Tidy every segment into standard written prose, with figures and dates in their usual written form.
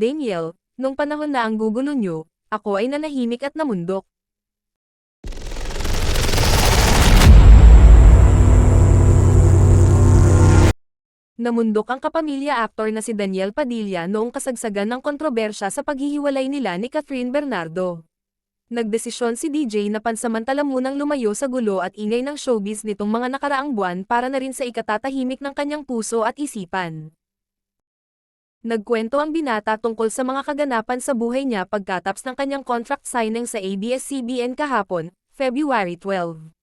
Daniel, nung panahon na ang gugulo nyo, ako ay nanahimik at namundok. Namundok ang kapamilya aktor na si Daniel Padilla noong kasagsagan ng kontrobersya sa paghihiwalay nila ni Catherine Bernardo. Nagdesisyon si DJ na pansamantala munang lumayo sa gulo at ingay ng showbiz nitong mga nakaraang buwan para na rin sa ikatatahimik ng kanyang puso at isipan. Nagkwento ang binata tungkol sa mga kaganapan sa buhay niya pagkatapos ng kanyang contract signing sa ABS-CBN kahapon, February 12.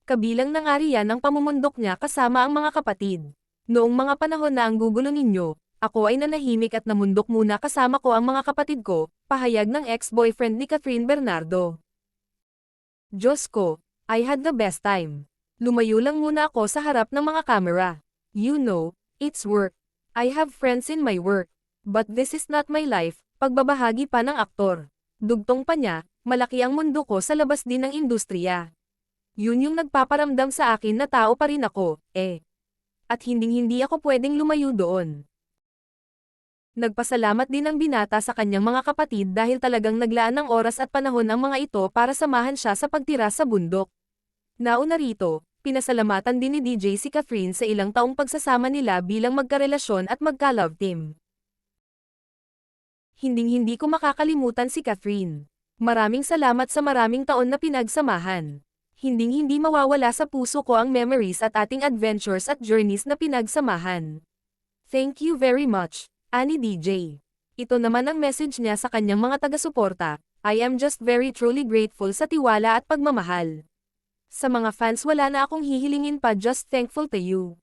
Kabilang na nga riyan ang pamumundok niya kasama ang mga kapatid. Noong mga panahon na ang gugulo ninyo, ako ay nanahimik at namundok muna kasama ko ang mga kapatid ko, pahayag ng ex-boyfriend ni Catherine Bernardo. Diyos ko, I had the best time. Lumayo lang muna ako sa harap ng mga kamera. You know, it's work. I have friends in my work. But this is not my life, pagbabahagi pa ng aktor. Dugtong pa niya, malaki ang mundo ko sa labas din ng industriya. Yun yung nagpaparamdam sa akin na tao pa rin ako, At hinding-hindi ako pwedeng lumayo doon. Nagpasalamat din ang binata sa kanyang mga kapatid dahil talagang naglaan ng oras at panahon ang mga ito para samahan siya sa pagtira sa bundok. Nauna rito, pinasalamatan din ni DJ si Catherine sa ilang taong pagsasama nila bilang magkarelasyon at magka-love team. Hinding-hindi ko makakalimutan si Catherine. Maraming salamat sa maraming taon na pinagsamahan. Hinding-hindi mawawala sa puso ko ang memories at ating adventures at journeys na pinagsamahan. Thank you very much, ani DJ. Ito naman ang message niya sa kanyang mga taga-suporta. I am just very truly grateful sa tiwala at pagmamahal. Sa mga fans wala na akong hihilingin pa, just thankful to you.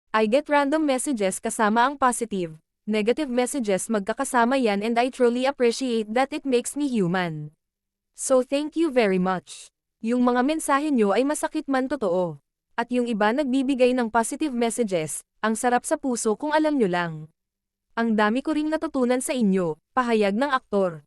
I get random messages kasama ang positive, negative messages magkakasama yan and I truly appreciate that, it makes me human. So thank you very much. Yung mga mensahe nyo ay masakit man totoo. At yung iba nagbibigay ng positive messages, ang sarap sa puso kung alam nyo lang. Ang dami ko ring natutunan sa inyo, pahayag ng aktor.